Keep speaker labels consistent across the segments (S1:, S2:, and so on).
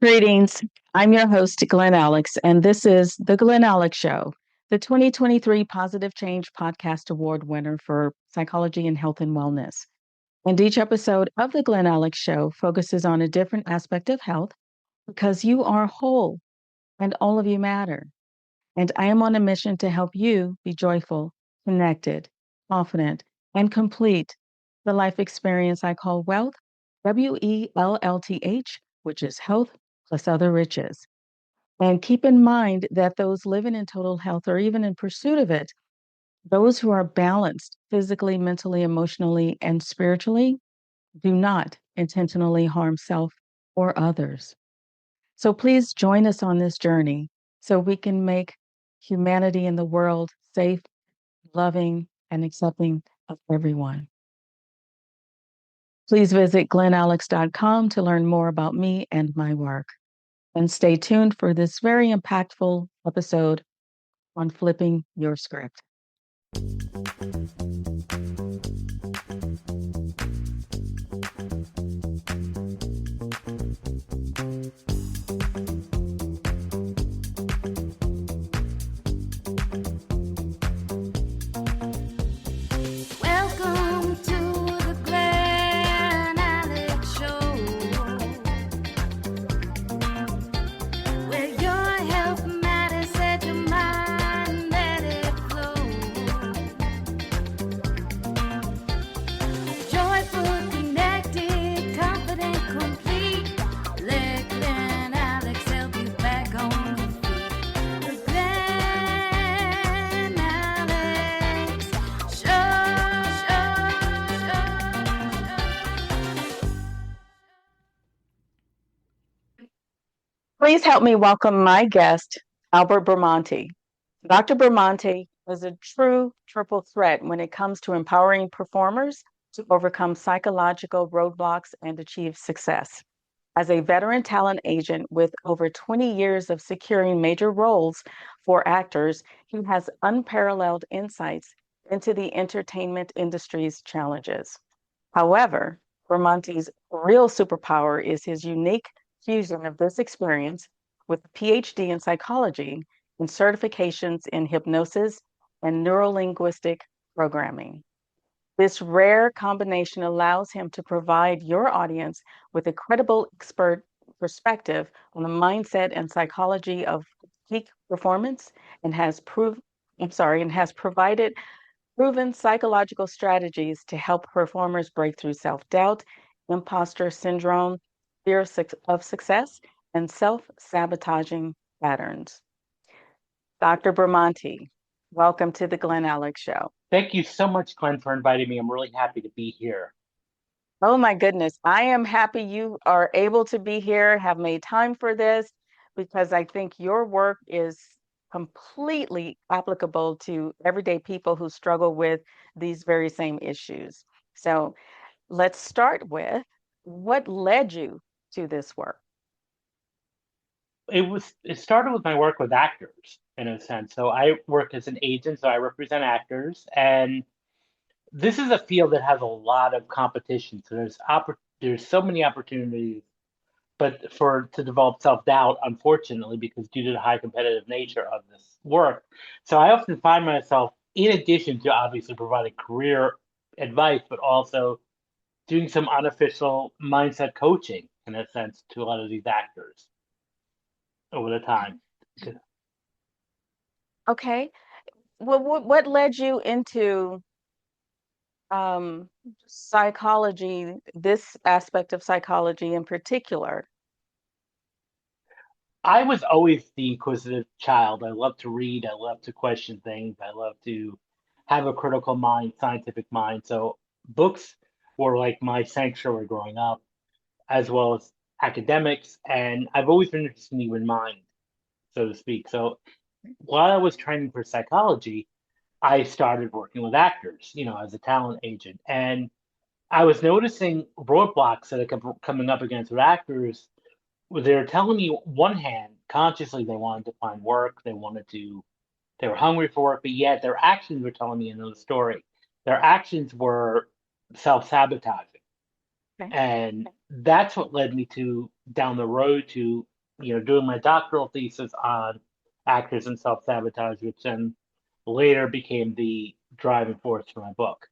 S1: Greetings. I'm your host, Glen Alex, and this is The Glen Alex Show, the 2023 Positive Change Podcast Award winner for psychology and health and wellness. And each episode of The Glen Alex Show focuses on a different aspect of health because you are whole and all of you matter. And I am on a mission to help you be joyful, connected, confident, and complete the life experience I call wealth, WELLTH, which is health plus other riches. And keep in mind that those living in total health or even in pursuit of it, those who are balanced physically, mentally, emotionally, and spiritually do not intentionally harm self or others. So please join us on this journey so we can make humanity in the world safe, loving, and accepting of everyone. Please visit glenalex.com to learn more about me and my work. And stay tuned for this very impactful episode on flipping your script.
S2: Welcome to the Glen Alex Show, where your health matters, set your mind, let it flow. Joyful, connected, confident, complete. Let Glen Alex help you back on your feet. The Glen Alex
S1: Please help me welcome my guest, Albert Bramante. Dr. Bramante is a true triple threat when it comes to empowering performers to overcome psychological roadblocks and achieve success. As a veteran talent agent with over 20 years of securing major roles for actors, he has unparalleled insights into the entertainment industry's challenges. However, Bramante's real superpower is his unique fusion of this experience with a PhD in psychology and certifications in hypnosis and neurolinguistic programming. This rare combination allows him to provide your audience with a credible expert perspective on the mindset and psychology of peak performance and has provided proven psychological strategies to help performers break through self-doubt, imposter syndrome, fear of success, and self-sabotaging patterns. Dr. Bramante, welcome to the Glen Alex Show.
S3: Thank you so much, Glenn, for inviting me. I'm really happy to be here.
S1: Oh my goodness. I am happy you are able to be here, have made time for this, because I think your work is completely applicable to everyday people who struggle with these very same issues. So let's start with what led you to this work?
S3: It started with my work with actors in a sense. So I work as an agent, so I represent actors, and this is a field that has a lot of competition. So there's so many opportunities, but to develop self-doubt, unfortunately, because due to the high competitive nature of this work. So I often find myself, in addition to obviously providing career advice, but also doing some unofficial mindset coaching in a sense to a lot of these actors over the time.
S1: Okay. Well, what led you into psychology, this aspect of psychology in particular?
S3: I was always the inquisitive child. I love to read. I love to question things. I love to have a critical mind, scientific mind. So books were like my sanctuary growing up, as well as academics. And I've always been interested in the human mind, so to speak. So while I was training for psychology, I started working with actors, as a talent agent. And I was noticing roadblocks that I kept coming up against with actors where they were telling me, one hand, consciously they wanted to find work, they were hungry for work, but yet their actions were telling me another story. Their actions were self-sabotaging.
S1: Okay.
S3: And that's what led me to down the road to doing my doctoral thesis on actors and self-sabotage, which then later became the driving force for my book.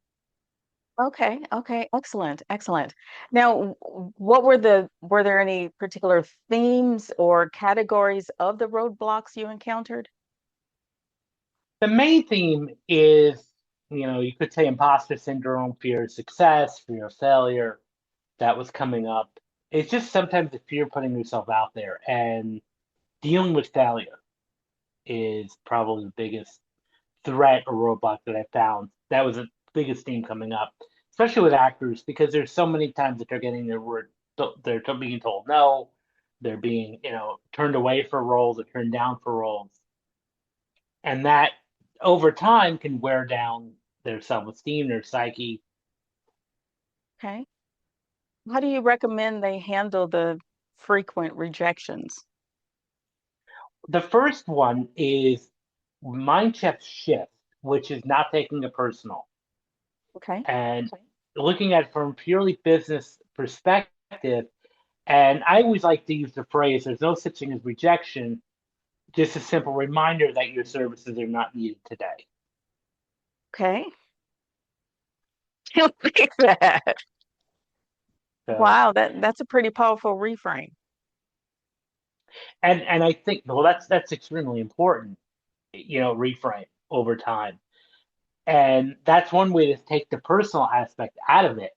S1: Okay, okay, excellent, excellent. Now, were there any particular themes or categories of the roadblocks you encountered?
S3: The main theme is, you could say imposter syndrome, fear of success, fear of failure that was coming up. It's just sometimes the fear of putting yourself out there and dealing with failure is probably the biggest threat or roadblock that I found. That was the biggest theme coming up, especially with actors, because there's so many times that they're getting their word, they're being told no, they're being, turned away for roles or turned down for roles. And that over time can wear down their self-esteem, their psyche.
S1: Okay. How do you recommend they handle the frequent rejections?
S3: The first one is mind shift, which is not taking it personal
S1: Okay.
S3: and looking at it from a purely business perspective. And I always like to use the phrase, there's no such thing as rejection, just a simple reminder that your services are not needed today.
S1: Okay. I like that.
S3: So,
S1: Wow, that's a pretty powerful reframe.
S3: and I think, well, that's extremely important, reframe over time. And that's one way to take the personal aspect out of it,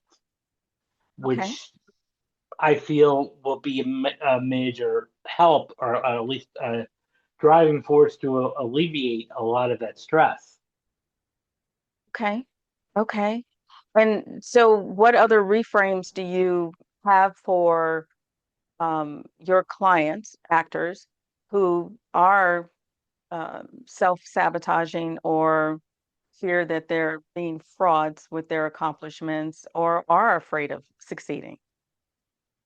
S1: Okay.
S3: which I feel will be a major help, or at least a driving force to alleviate a lot of that stress.
S1: Okay. Okay. And so what other reframes do you have for your clients, actors who are self-sabotaging or fear that they're being frauds with their accomplishments or are afraid of succeeding?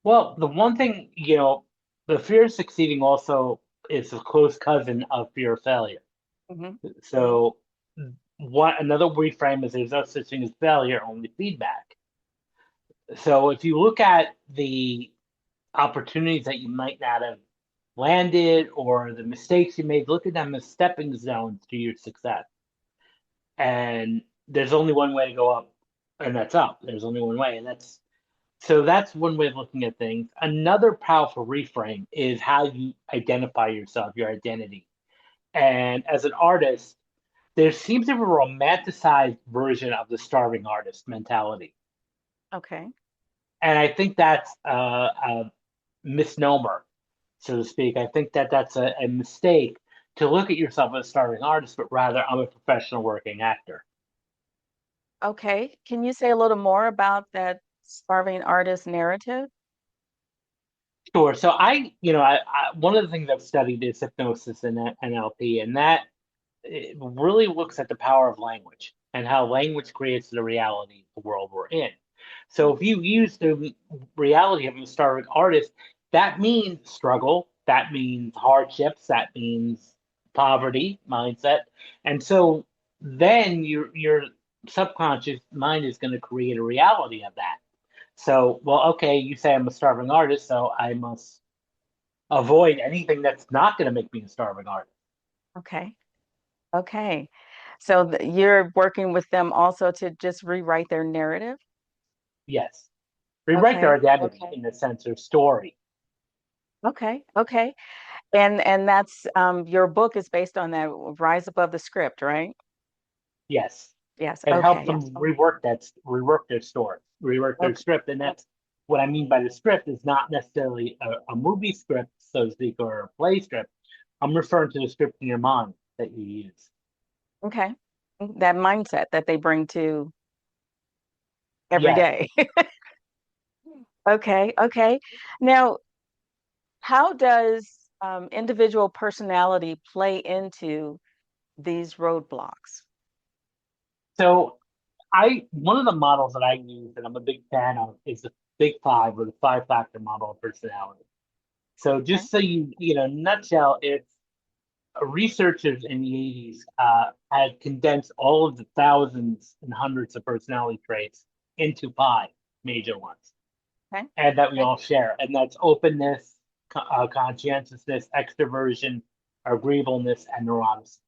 S3: Well, the one thing, the fear of succeeding also is a close cousin of fear of failure.
S1: Hmm.
S3: So, what another reframe is there's no such thing as failure, only feedback. So, if you look at the opportunities that you might not have landed or the mistakes you made, look at them as stepping stones to your success. And there's only one way to go up, and that's up. There's only one way, and that's one way of looking at things. Another powerful reframe is how you identify yourself, your identity. And as an artist, there seems to be a romanticized version of the starving artist mentality.
S1: Okay.
S3: And I think that's a misnomer, so to speak. I think that that's a mistake to look at yourself as a starving artist, but rather I'm a professional working actor.
S1: Okay. Can you say a little more about that starving artist narrative?
S3: Sure. So one of the things I've studied is hypnosis and NLP, and that it really looks at the power of language and how language creates the reality of the world we're in. So if you use the reality of a starving artist, that means struggle, that means hardships, that means poverty mindset, and so then your subconscious mind is going to create a reality of that. So, well, okay, you say I'm a starving artist, so I must avoid anything that's not going to make me a starving artist.
S1: Okay. Okay. So you're working with them also to just rewrite their narrative?
S3: Yes. Rewrite their
S1: Okay.
S3: identity
S1: Okay.
S3: in a sense or story.
S1: Okay. Okay. And that's your book is based on that Rise Above the Script, right?
S3: Yes.
S1: Yes.
S3: And help
S1: Okay.
S3: them rework their story, rework their
S1: Okay.
S3: script. And that's what I mean by the script is not necessarily a movie script, so to speak, or a play script. I'm referring to the script in your mind that you use.
S1: Okay. That mindset that they bring to every
S3: Yes.
S1: day. Okay. Okay. Now, how does individual personality play into these roadblocks?
S3: So one of the models that I use and I'm a big fan of is the Big Five or the five factor model of personality. So
S1: Okay.
S3: just so nutshell, it's researchers in the 80s had condensed all of the thousands and hundreds of personality traits into five major ones,
S1: Okay.
S3: and that we all share. And that's openness, conscientiousness, extroversion, agreeableness, and neuroticism.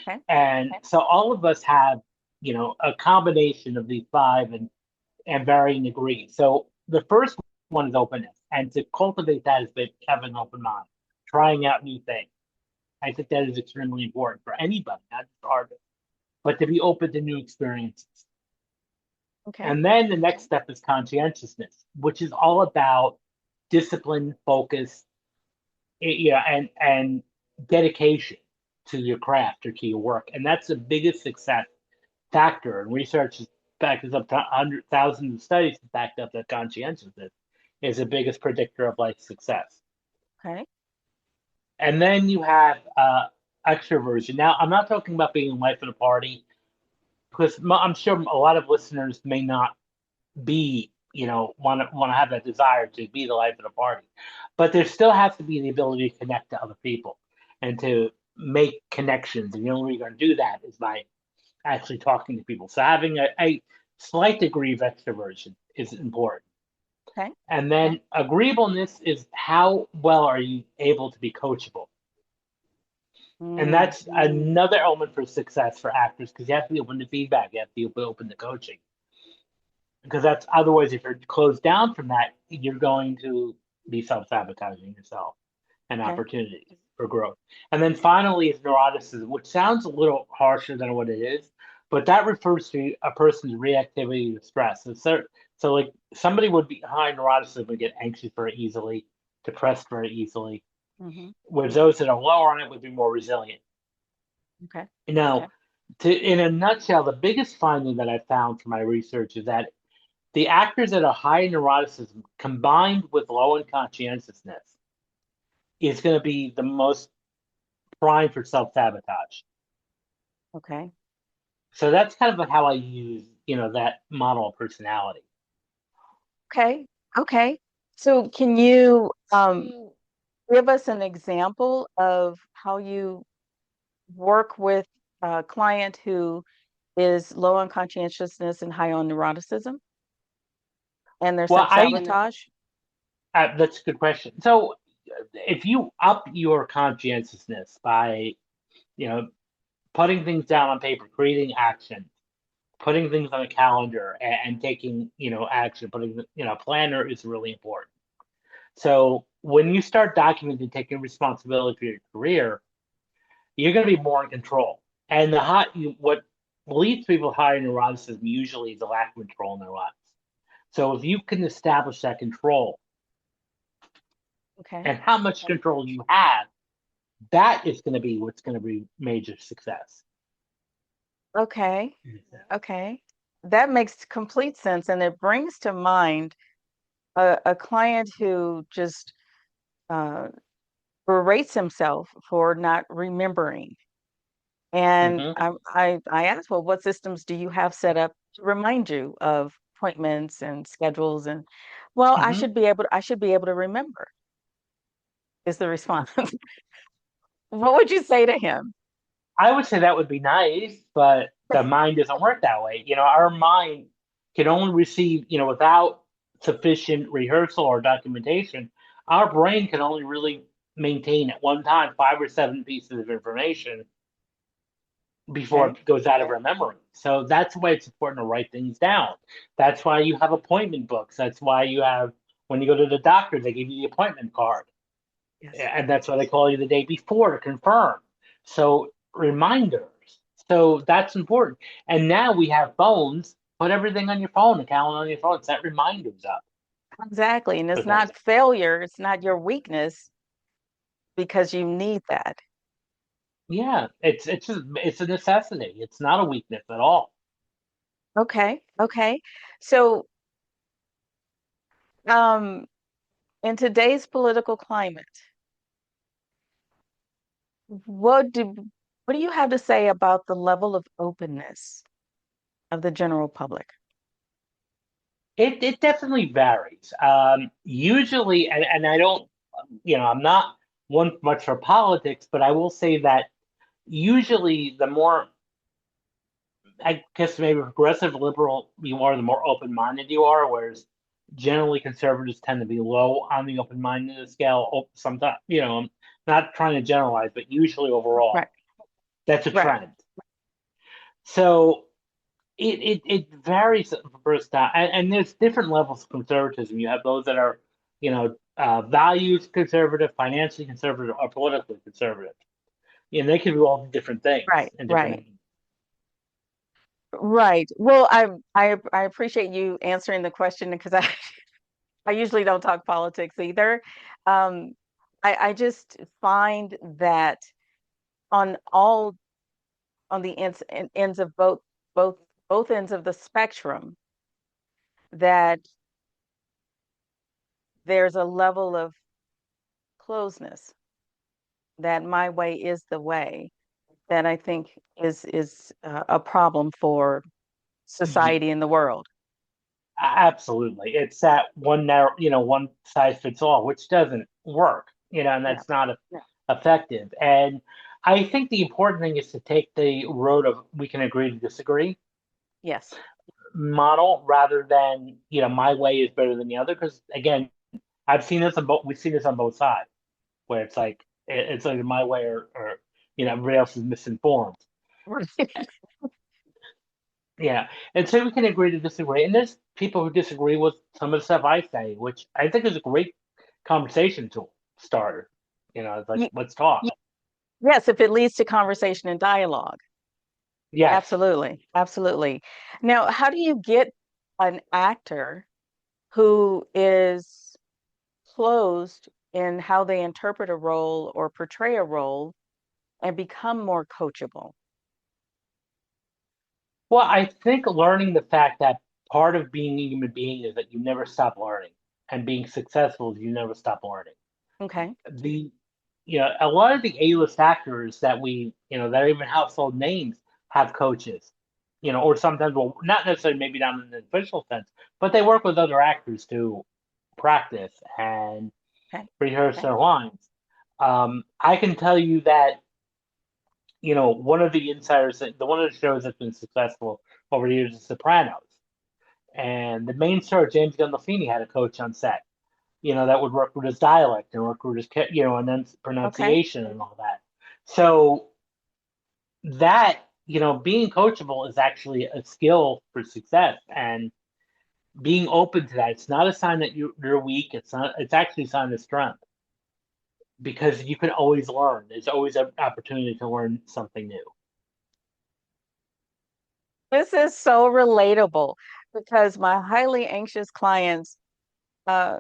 S1: Okay.
S3: And so all of us have, a combination of these five and varying degrees. So the first one is openness. And to cultivate that is to have an open mind, trying out new things. I think that is extremely important for anybody, not just artists, but to be open to new experiences.
S1: Okay.
S3: And then the next step is conscientiousness, which is all about discipline, focus, and dedication to your craft or to your work. And that's the biggest success factor. And research has backed us up to thousands of studies have backed up that conscientiousness is the biggest predictor of life success.
S1: Okay.
S3: And then you have extroversion. Now, I'm not talking about being in life at a party, because I'm sure a lot of listeners may not be, want to have that desire to be the life of the party, but there still has to be the ability to connect to other people and to make connections. And the only way you're going to do that is by actually talking to people. So having a slight degree of extroversion is important.
S1: Okay.
S3: And then agreeableness is how well are you able to be coachable? And that's another element for success for actors, because you have to be open to feedback. You have to be open to coaching. Because that's otherwise, if you're closed down from that, you're going to be self-sabotaging yourself and
S1: Okay.
S3: opportunities for growth. And then finally is neuroticism, which sounds a little harsher than what it is, but that refers to a person's reactivity to stress. So like somebody would be high neuroticism would get anxious very easily, depressed very easily,
S1: Mm-hmm.
S3: whereas those that are lower on it would be more resilient.
S1: Okay.
S3: Now, in a nutshell, the biggest finding that I found from my research is that the actors that are high in neuroticism combined with low in conscientiousness is going to be the most prime for self-sabotage.
S1: Okay.
S3: So that's kind of how I use, that model of personality.
S1: Okay. Okay. So can you give us an example of how you work with a client who is low on conscientiousness and high on neuroticism and their
S3: Well,
S1: self-sabotage?
S3: that's a good question. So if you up your conscientiousness by, putting things down on paper, creating action, putting things on a calendar and taking, action, putting, planner is really important. So when you start documenting, taking responsibility for your career, you're going to be more in control. And what leads people high in neuroticism usually is a lack of control in their lives. So if you can establish that control
S1: Okay.
S3: and how much control you have, that is going to be what's going to be major success.
S1: Okay. Okay. That makes complete sense. And it brings to mind a client who just berates himself for not remembering. And
S3: Mm-hmm.
S1: I asked, well, what systems do you have set up to remind you of appointments and schedules? And well,
S3: Mm-hmm.
S1: I should be able to remember, is the response. What would you say to him?
S3: I would say that would be nice, but the mind doesn't work that way. Our mind can only receive, without sufficient rehearsal or documentation, our brain can only really maintain at one time 5 or 7 pieces of information before
S1: Okay.
S3: it goes out of our memory. So that's why it's important to write things down. That's why you have appointment books. That's why you have, when you go to the doctor, they give you the appointment card.
S1: Yes.
S3: And that's why they call you the day before to confirm. So reminders. So that's important. And now we have phones. Put everything on your phone, a calendar on your phone. Set reminders up
S1: Exactly. And
S3: for
S1: it's
S3: things.
S1: not failure, it's not your weakness because you need that.
S3: Yeah, it's a necessity. It's not a weakness at all.
S1: Okay. Okay. So, um, in today's political climate, what do what do you have to say about the level of openness of the general public?
S3: It definitely varies. Usually, and I don't, I'm not one much for politics, but I will say that usually the more, I guess maybe progressive liberal you are, the more open minded you are. Whereas Generally, conservatives tend to be low on the open-mindedness scale. Sometimes, I'm not trying to generalize, but usually overall,
S1: Right.
S3: that's a
S1: Right.
S3: trend. So it varies from person to, and there's different levels of conservatism. You have those that are, values conservative, financially conservative, or politically conservative. And they can be all different things
S1: Right.
S3: and different
S1: Right.
S3: names.
S1: Right. Well, I appreciate you answering the question because I usually don't talk politics either. Um, I just find that on all on the ends of both both ends of the spectrum that there's a level of closeness that my way is the way that I think is a problem for
S3: Ye-
S1: society and the world.
S3: Absolutely. It's that one narrow, one size fits all, which doesn't work, and
S1: Yeah.
S3: that's not effective. And I think the important thing is to take the road of we can agree to disagree
S1: Yes.
S3: model rather than, my way is better than the other. Because again, we've seen this on both sides where it's like, it's either my way or everybody else is misinformed. Yeah, and so we can agree to disagree. And there's people who disagree with some of the stuff I say, which I think is a great conversation tool starter. It's like,
S1: Ye-
S3: let's talk.
S1: Yes, if it leads to conversation and dialogue.
S3: Yes.
S1: Absolutely. Absolutely. Now, how do you get an actor who is closed in how they interpret a role or portray a role and become more coachable?
S3: Well, I think learning the fact that part of being a human being is that you never stop learning, and being successful is you never stop learning.
S1: Okay.
S3: The a lot of the A-list actors that that are even household names have coaches, or sometimes, well, not necessarily, maybe not in the official sense, but they work with other actors to practice and
S1: Okay.
S3: rehearse
S1: Okay.
S3: their lines. I can tell you that, one of the insiders, the one of the shows that's been successful over the years is Sopranos. And the main star, James Gandolfini, had a coach on set, that would work with his dialect and work with his, and then
S1: Okay.
S3: pronunciation and all that. So that, being coachable is actually a skill for success, and being open to that. It's not a sign that you're weak. It's actually a sign of strength because you can always learn. There's always an opportunity to learn something new.
S1: This is so relatable because my highly anxious clients uh,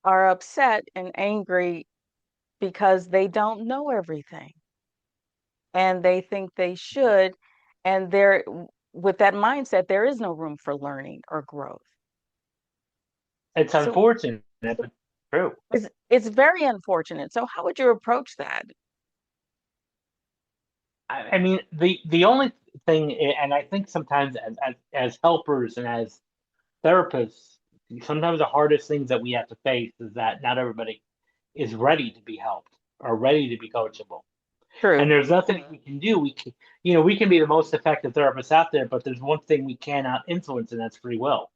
S1: are upset and angry because they don't know everything and they think they should. And with that mindset, there is no room for learning or growth.
S3: It's
S1: So
S3: unfortunate, but true.
S1: it's very unfortunate. So how would you approach that?
S3: I mean, the only thing, and I think sometimes as helpers and as therapists, sometimes the hardest things that we have to face is that not everybody is ready to be helped or ready to be coachable. And
S1: True.
S3: there's nothing we can do. We can be the most effective therapists out there, but there's one thing we cannot influence, and that's free will.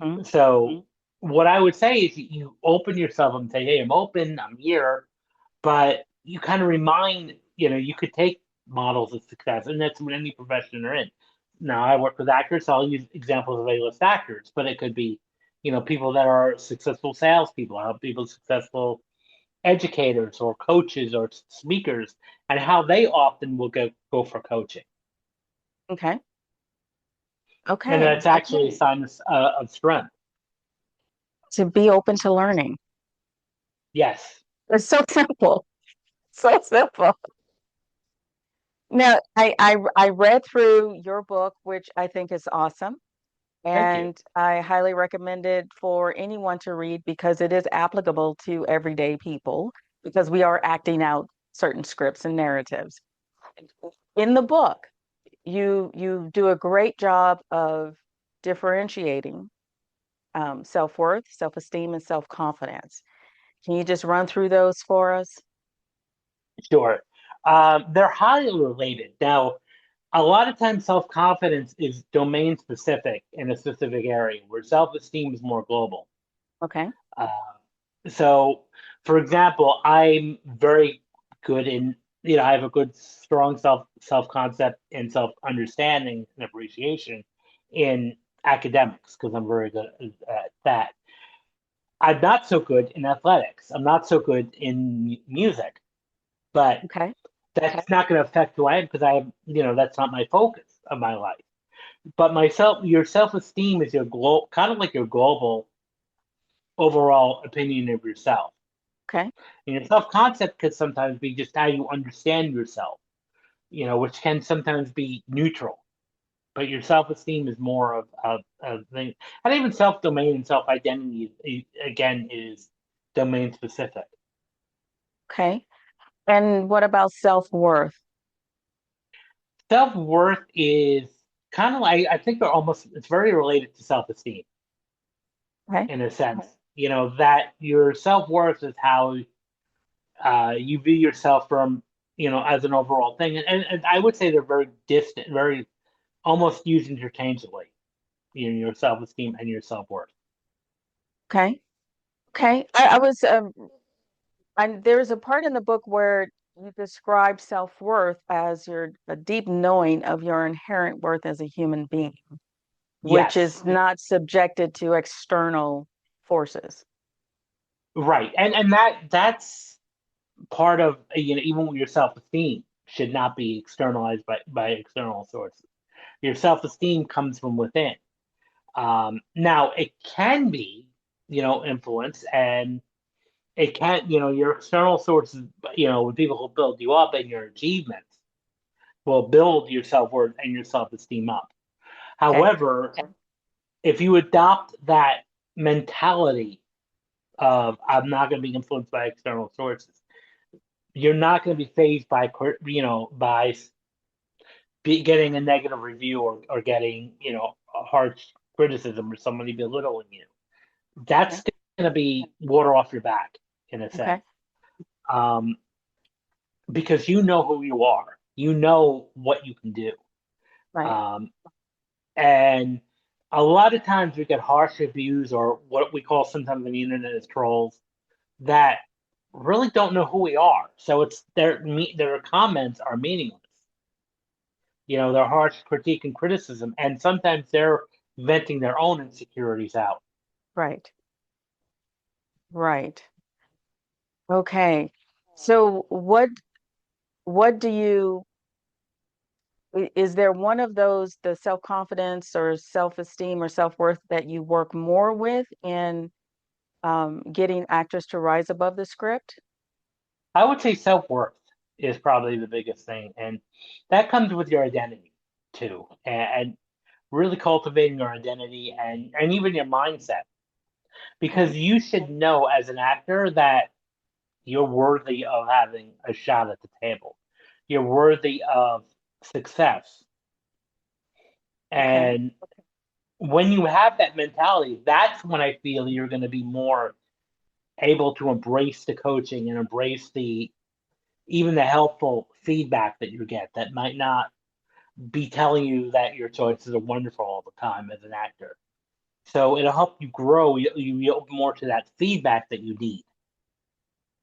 S1: Mhm.
S3: So what I would say is you open yourself and say, "Hey, I'm open. I'm here." But you kind of remind, you could take models of success, and that's in any profession they're in. Now, I work with actors, so I'll use examples of A-list actors, but it could be, people that are successful salespeople, how people successful educators or coaches or speakers, and how they often will go for coaching.
S1: Okay.
S3: And
S1: Okay.
S3: that's actually a sign of strength.
S1: To be open to learning.
S3: Yes.
S1: It's so simple. So simple. Now, I read through your book, which I think is awesome,
S3: Thank you.
S1: and I highly recommend it for anyone to read because it is applicable to everyday people because we are acting out certain scripts and narratives. In the book, you do a great job of differentiating self-worth, self-esteem, and self-confidence. Can you just run through those for us?
S3: Sure. They're highly related. Now, a lot of times self-confidence is domain specific in a specific area, where self-esteem is more global.
S1: Okay.
S3: Uh, so, for example, I'm very good in, I have a good, strong self-concept and self-understanding and appreciation in academics because I'm very good at that. I'm not so good in athletics. I'm not so good in music, but
S1: Okay.
S3: that's not going to affect who I am because I have, that's not my focus of my life. But your self-esteem is your kind of like your global overall opinion of yourself.
S1: Okay.
S3: And your self-concept could sometimes be just how you understand yourself, which can sometimes be neutral. But your self-esteem is more of thing. And even self-domain and self-identity, again, is domain specific.
S1: Okay. And what about self-worth?
S3: Self-worth is kind of like, I think it's very related to self-esteem
S1: Okay.
S3: in a sense. That your self-worth is how you view yourself from, as an overall thing. And I would say they're very distant, very almost used interchangeably, your self-esteem and your self-worth.
S1: Okay. Okay. I was and there's a part in the book where you describe self-worth as your a deep knowing of your inherent worth as a human being, which
S3: Yes,
S1: is not subjected to external forces.
S3: right. And that's part of, even with your self-esteem should not be externalized by external sources. Your self-esteem comes from within. Now it can be, influenced, and it can, your external sources, with people who build you up and your achievements will build your self-worth and your self-esteem up.
S1: Okay.
S3: However, if you adopt that mentality of I'm not going to be influenced by external sources, you're not going to be phased by, getting a negative review, or getting, a harsh criticism or somebody belittling you. That's
S1: Okay.
S3: going to be water off your back in a sense,
S1: Okay.
S3: um, because you know who you are, you know what you can do,
S1: Right.
S3: um, and a lot of times we get harsh reviews, or what we call sometimes on the internet as trolls, that really don't know who we are. So it's their comments are meaningless. Their harsh critique and criticism, and sometimes they're venting their own insecurities out.
S1: Right. Right. Okay. So what do you is there one of those, the self-confidence or self-esteem or self-worth, that you work more with in getting actors to rise above the script?
S3: I would say self-worth is probably the biggest thing, and that comes with your identity too, and really cultivating your identity, and even your mindset, because
S1: Okay.
S3: you should know as an actor that you're worthy of having a shot at the table. You're worthy of success.
S1: Okay.
S3: And when you have that mentality, that's when I feel you're going to be more able to embrace the coaching and embrace even the helpful feedback that you get that might not be telling you that your choices are wonderful all the time as an actor. So it'll help you grow. You open more to that feedback that you need.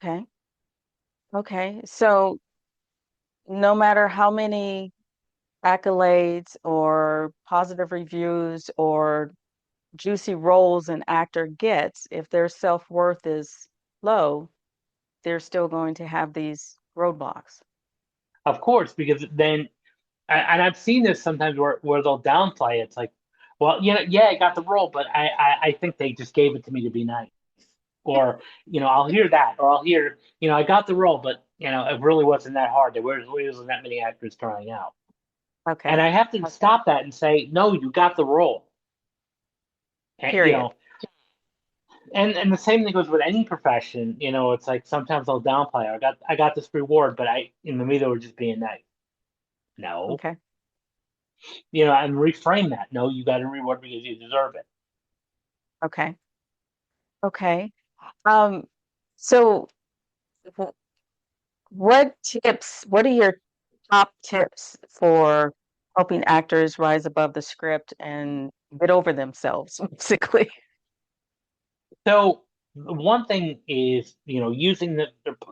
S1: Okay. Okay. So no matter how many accolades or positive reviews or juicy roles an actor gets, if their self-worth is low, they're still going to have these roadblocks.
S3: Of course, because then, and I've seen this sometimes where they'll downplay it. It's like, well, yeah, I got the role, but I think they just gave it to me to be nice. Or, I'll hear that, or I'll hear, I got the role, but, it really wasn't that hard. There wasn't that many actors trying out. And
S1: Okay.
S3: I have to stop that and say, no, you got the role. And,
S1: Period.
S3: and the same thing goes with any profession. It's like sometimes I'll downplay. I got this reward, but in the middle, we're just being nice. No,
S1: Okay.
S3: and reframe that. No, you got a reward because you deserve it.
S1: Okay. Okay. Um, so what are your top tips for helping actors rise above the script and get over themselves, basically.
S3: So one thing is, using the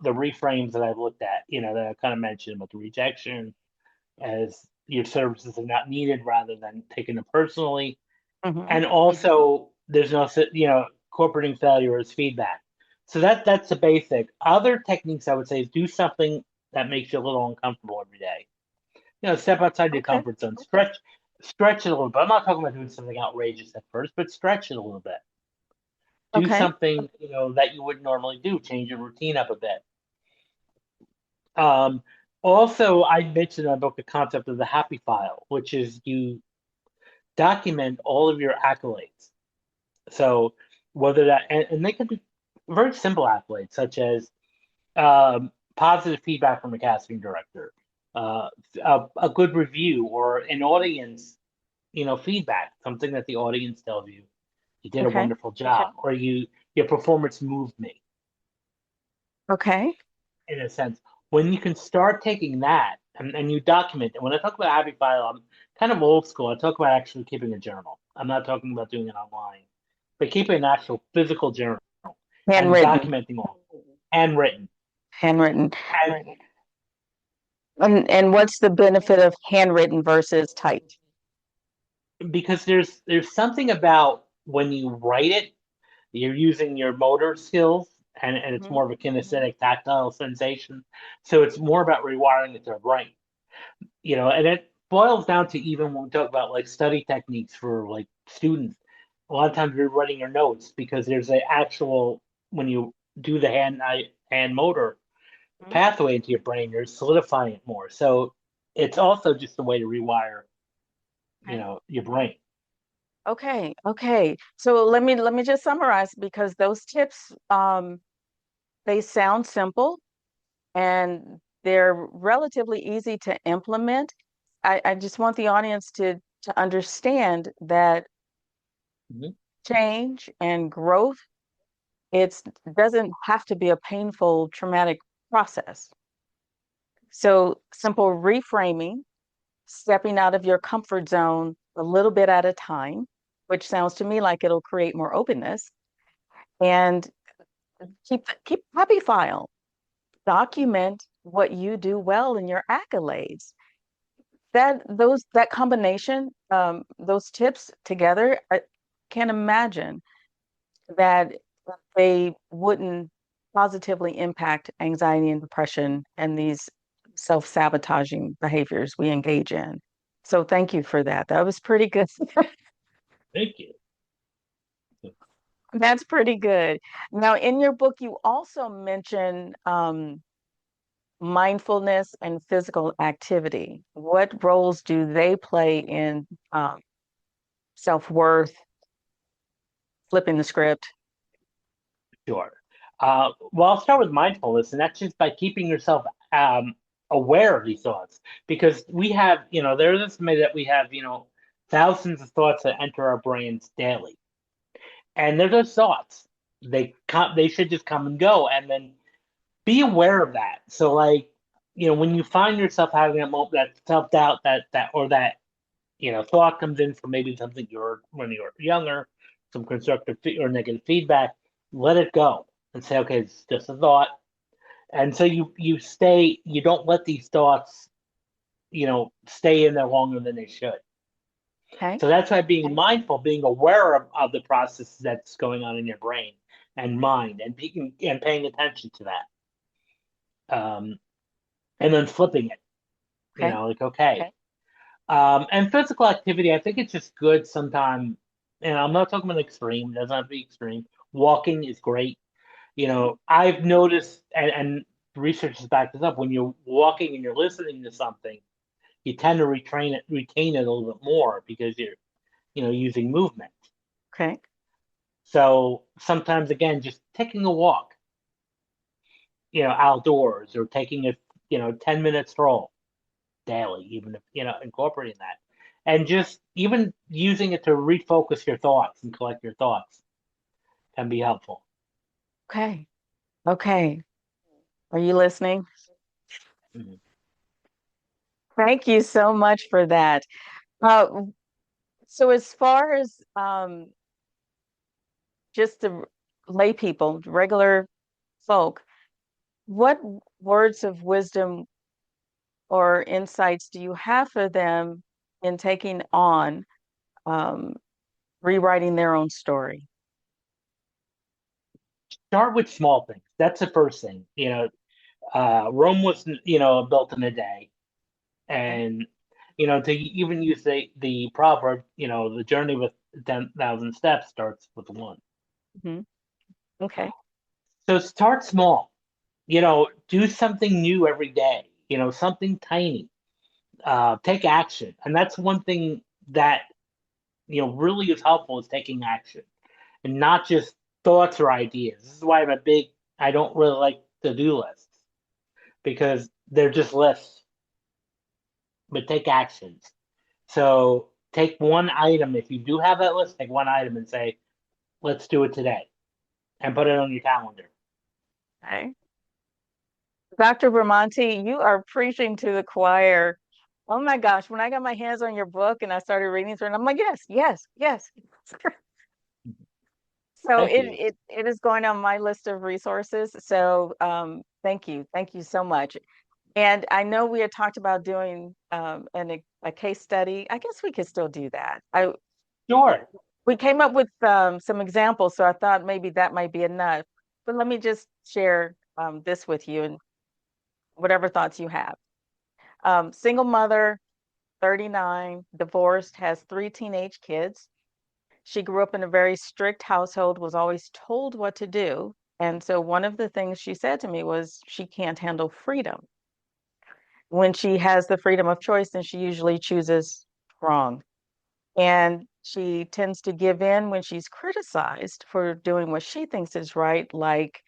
S3: reframes that I've looked at, that I kind of mentioned about the rejection as your services are not needed rather than taking it personally.
S1: Hmm.
S3: And also there's no, incorporating failure as feedback. So that's the basic. Other techniques I would say is do something that makes you a little uncomfortable every day. Step outside your
S1: Okay.
S3: comfort zone, stretch it a little bit. I'm not talking about doing something outrageous at first, but stretch it a little bit. Do
S1: Okay.
S3: something, that you wouldn't normally do. Change your routine up a bit. Um, Also, I mentioned in my book the concept of the happy file, which is you document all of your accolades. So whether that, and they could be very simple accolades, such as positive feedback from a casting director, uh, a good review, or an audience, feedback, something that the audience tells you you did a
S1: Okay.
S3: wonderful job, or your performance moved me,
S1: Okay.
S3: in a sense. When you can start taking that and you document it. When I talk about happy file, I'm kind of old school. I talk about actually keeping a journal. I'm not talking about doing it online, but keeping an actual physical journal and
S1: Handwritten.
S3: documenting all, handwritten.
S1: Handwritten.
S3: And
S1: And what's the benefit of handwritten versus typed?
S3: because there's something about when you write it, you're using your motor skills, and it's
S1: Mhm.
S3: more of a kinesthetic tactile sensation. So it's more about rewiring it to the brain. And it boils down to, even when we talk about like study techniques for like students, a lot of times you're writing your notes because there's an actual, when you do the hand motor
S1: Mhm.
S3: pathway into your brain, you're solidifying it more. So it's also just a way to rewire,
S1: Okay.
S3: your brain.
S1: Okay. Okay. So let me just summarize because those tips they sound simple and they're relatively easy to implement. I just want the audience to understand that
S3: Mhm.
S1: change and growth, it doesn't have to be a painful, traumatic process. So simple reframing, stepping out of your comfort zone a little bit at a time, which sounds to me like it'll create more openness, and keep happy file. Document what you do well in your accolades. That combination, those tips together, I can't imagine that they wouldn't positively impact anxiety and depression and these self-sabotaging behaviors we engage in. So thank you for that. That was pretty good.
S3: Thank you.
S1: That's pretty good. Now, in your book, you also mention mindfulness and physical activity. What roles do they play in self-worth, flipping the script?
S3: Sure. Well, I'll start with mindfulness, and that's just by keeping yourself aware of these thoughts, because we have, there's estimated that we have, thousands of thoughts that enter our brains daily, and they're just thoughts. They should just come and go, and then be aware of that. So, like, when you find yourself having that moment, that self doubt, that thought comes in from maybe something you heard when you were younger, some constructive or negative feedback, let it go and say, okay, it's just a thought. And so you don't let these thoughts, stay in there longer than they should.
S1: Okay.
S3: So that's why being mindful, being aware of the process that's going on in your brain and mind, and paying attention to that. And then flipping it,
S1: Okay.
S3: like, okay. And physical activity, I think it's just good sometimes. And I'm not talking about extreme, it doesn't have to be extreme. Walking is great. I've noticed, and research has backed this up, when you're walking and you're listening to something, you tend to retain it a little bit more because you're, using movement.
S1: Okay.
S3: So sometimes, again, just taking a walk, outdoors, or taking a, 10-minute stroll daily, even if, incorporating that. And just even using it to refocus your thoughts and collect your thoughts can be helpful.
S1: Okay. Okay. Are you listening?
S3: Mhm.
S1: Thank you so much for that. Uh, so as far as just the lay people, regular folk, what words of wisdom or insights do you have for them in taking on um, rewriting their own story?
S3: Start with small things. That's the first thing. Rome was, built in a day.
S1: Okay.
S3: And, to even use the proverb, the journey with 10,000 steps starts with one.
S1: Hmm. Okay.
S3: So start small, do something new every day, something tiny, take action. And that's one thing that, really is helpful is taking action and not just thoughts or ideas. This is why I don't really like to-do lists because they're just lists, but take actions. So take one item. If you do have that list, take one item and say, let's do it today and put it on your calendar.
S1: Okay. Dr. Bramante, you are preaching to the choir. Oh my gosh, when I got my hands on your book and I started reading through it, I'm like, yes, yes, yes. So
S3: Thank you.
S1: it is going on my list of resources. So thank you so much. And I know we had talked about doing a case study. I guess we could still do that. I
S3: Sure.
S1: We came up with some examples, so I thought maybe that might be enough. But let me just share this with you and whatever thoughts you have. Single mother, 39, divorced, has three teenage kids. She grew up in a very strict household, was always told what to do. And so one of the things she said to me was she can't handle freedom. When she has the freedom of choice, then she usually chooses wrong. And she tends to give in when she's criticized for doing what she thinks is right, like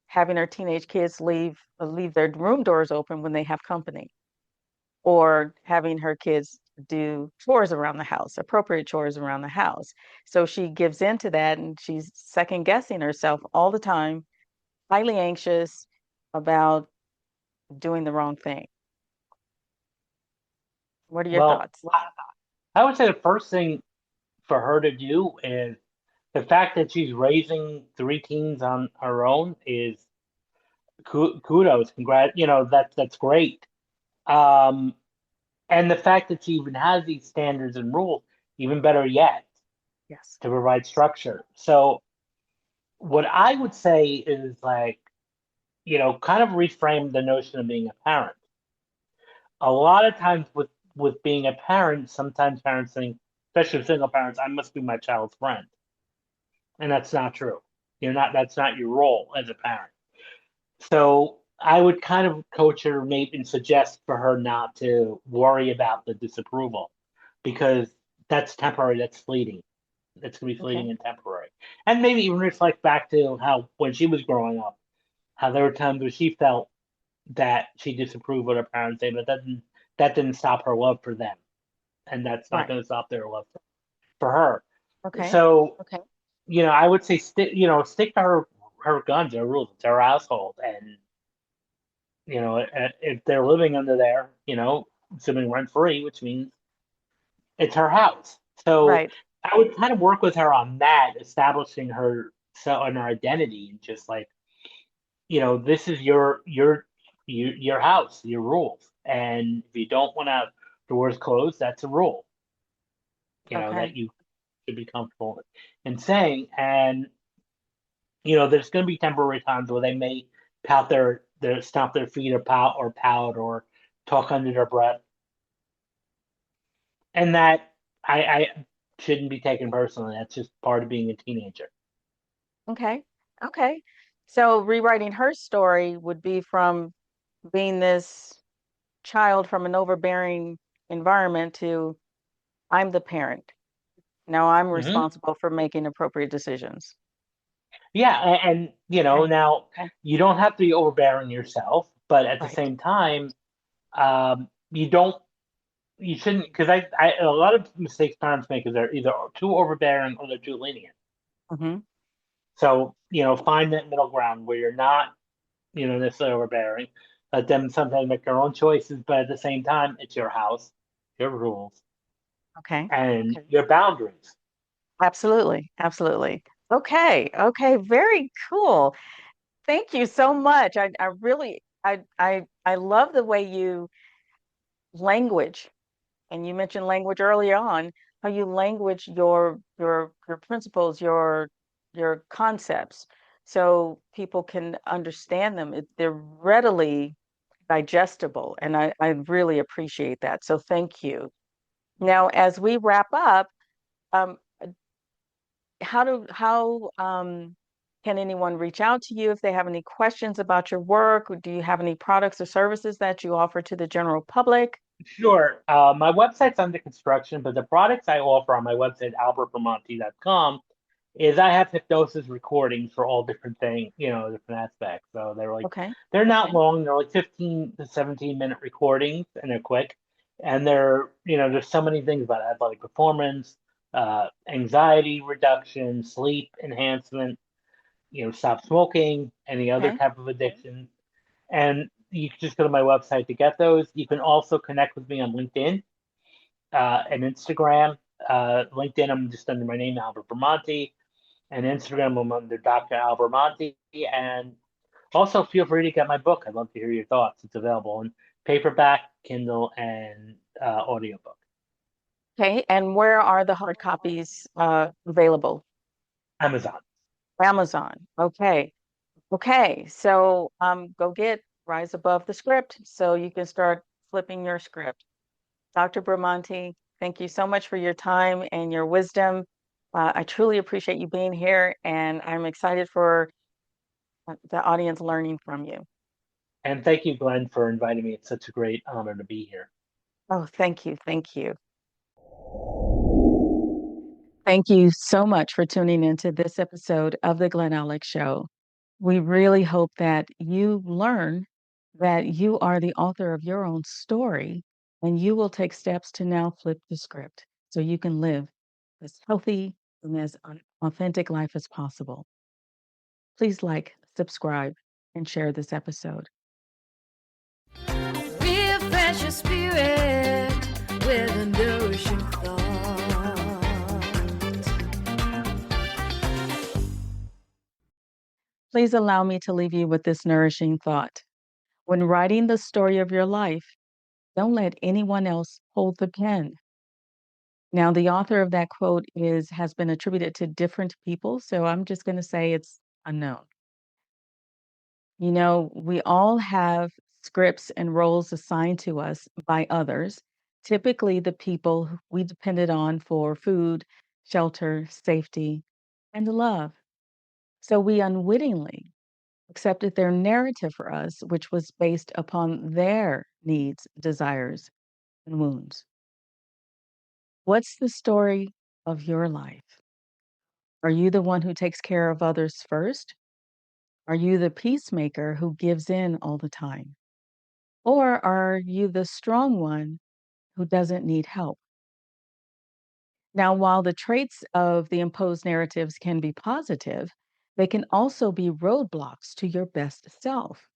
S1: having her teenage kids leave their room doors open when they have company, or having her kids do chores around the house, appropriate chores around the house. So she gives in to that and she's second guessing herself all the time, highly anxious about doing the wrong thing. What are your
S3: Well,
S1: thoughts?
S3: I would say the first thing for her to do is the fact that she's raising three teens on her own is kudos, congrats. That's great. Um, and the fact that she even has these standards and rules, even better yet,
S1: Yes.
S3: to provide structure. So what I would say is like, kind of reframe the notion of being a parent. A lot of times with being a parent, sometimes parents think, especially single parents, I must be my child's friend, and that's not true. You're not. That's not your role as a parent. So I would kind of coach her, maybe, and suggest for her not to worry about the disapproval, because that's temporary. That's fleeting. It's gonna be
S1: Okay.
S3: fleeting and temporary. And maybe even reflect back to how when she was growing up, how there were times where she felt that she disapproved what her parents did, but that didn't stop her love for them, and that's not
S1: Right.
S3: going to stop their love for her.
S1: Okay.
S3: So,
S1: Okay.
S3: I would say stick to her guns, her rules. It's her household, and if they're living under there, assuming rent free, which means it's her house. So
S1: Right.
S3: I would kind of work with her on that, establishing her so and her identity, and just like this is your house, your rules. And if you don't want to have doors closed, that's a rule,
S1: Okay.
S3: that you should be comfortable in saying. And, there's going to be temporary times where they may pout their stomp their feet or pout or talk under their breath. And that I shouldn't be taken personally. That's just part of being a teenager.
S1: Okay. Okay. So rewriting her story would be from being this child from an overbearing environment to I'm the parent. Now I'm
S3: Hmm.
S1: responsible for making appropriate decisions.
S3: Yeah. And,
S1: Okay.
S3: now
S1: Okay.
S3: you don't have to be overbearing yourself, but at the
S1: Right.
S3: same time, you shouldn't, because a lot of mistakes parents make is they're either too overbearing or they're too lenient.
S1: Hmm.
S3: So, find that middle ground where you're not, necessarily overbearing, let them sometimes make their own choices, but at the same time, it's your house, your rules,
S1: Okay.
S3: and
S1: Okay.
S3: your boundaries.
S1: Absolutely. Absolutely. Okay. Okay. Very cool. Thank you so much. I really I love the way you language, and you mentioned language early on, how you language your principles, your concepts, so people can understand them. They're readily digestible, and I really appreciate that. So thank you. Now, as we wrap up, um, how can anyone reach out to you if they have any questions about your work? Do you have any products or services that you offer to the general public?
S3: Sure. My website's under construction, but the products I offer on my website, albertbramante.com, is I have hypnosis recordings for all different things, different aspects. So
S1: Okay.
S3: they're not long. They're like 15 to 17-minute recordings, and they're quick. And there's so many things about athletic performance, anxiety reduction, sleep enhancement, stop smoking, any other
S1: Okay.
S3: type of addiction. And you can just go to my website to get those. You can also connect with me on LinkedIn and Instagram. LinkedIn, I'm just under my name, Albert Bramante, and Instagram, I'm under Dr. Albert Bramante. And also, feel free to get my book. I'd love to hear your thoughts. It's available in paperback, Kindle, and audiobook.
S1: Okay. And where are the hard copies available?
S3: Amazon.
S1: Amazon. Okay. Okay. So go get Rise Above the Script so you can start flipping your script. Dr. Bramante, thank you so much for your time and your wisdom. I truly appreciate you being here, and I'm excited for the audience learning from you.
S3: And thank you, Glenn, for inviting me. It's such a great honor to be here.
S1: Oh, thank you. Thank you. Thank you so much for tuning into this episode of The Glen Alex Show. We really hope that you learn that you are the author of your own story and you will take steps to now flip the script so you can live as healthy and as authentic life as possible. Please like, subscribe, and share this episode.
S2: Refresh your spirit with a nourishing thought.
S1: Please allow me to leave you with this nourishing thought. When writing the story of your life, don't let anyone else hold the pen. Now, the author of that quote has been attributed to different people, so I'm just going to say it's unknown. You know, we all have scripts and roles assigned to us by others, typically the people who we depended on for food, shelter, safety, and love. So we unwittingly accepted their narrative for us, which was based upon their needs, desires, and wounds. What's the story of your life? Are you the one who takes care of others first? Are you the peacemaker who gives in all the time? Or are you the strong one who doesn't need help? Now, while the traits of the imposed narratives can be positive, they can also be roadblocks to your best self.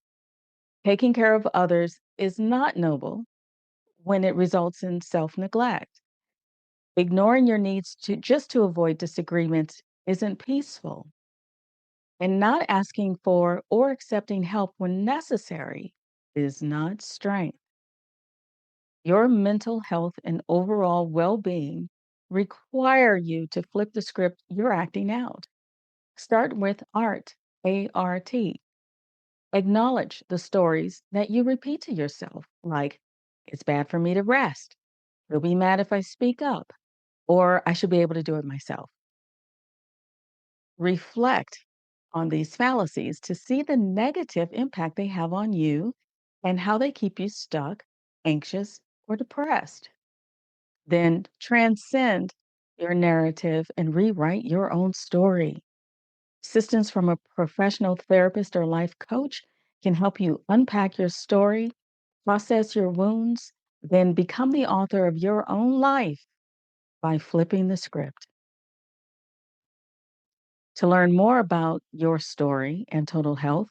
S1: Taking care of others is not noble when it results in self neglect. Ignoring your needs just to avoid disagreements isn't peaceful. And not asking for or accepting help when necessary is not strength. Your mental health and overall well being require you to flip the script you're acting out. Start with ART. Acknowledge the stories that you repeat to yourself, like, it's bad for me to rest. They'll be mad if I speak up, or I should be able to do it myself. Reflect on these fallacies to see the negative impact they have on you and how they keep you stuck, anxious, or depressed. Then transcend your narrative and rewrite your own story. Assistance from a professional therapist or life coach can help you unpack your story, process your wounds, then become the author of your own life by flipping the script. To learn more about your story and total health,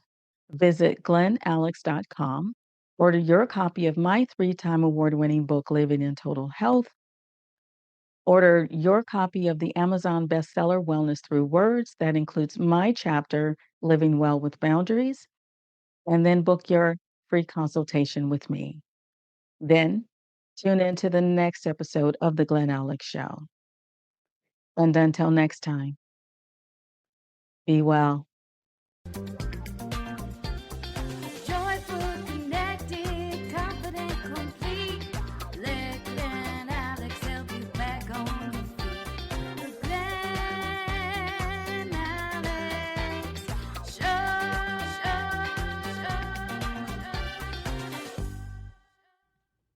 S1: visit glenalex.com Order your copy of my 3-time award-winning book, Living in Total Health. Order your copy of the Amazon bestseller, Wellness Through Words. That includes my chapter, Living Well with Boundaries. And then book your free consultation with me. Then tune in to the next episode of The Glen Alex Show. And until next time, be well.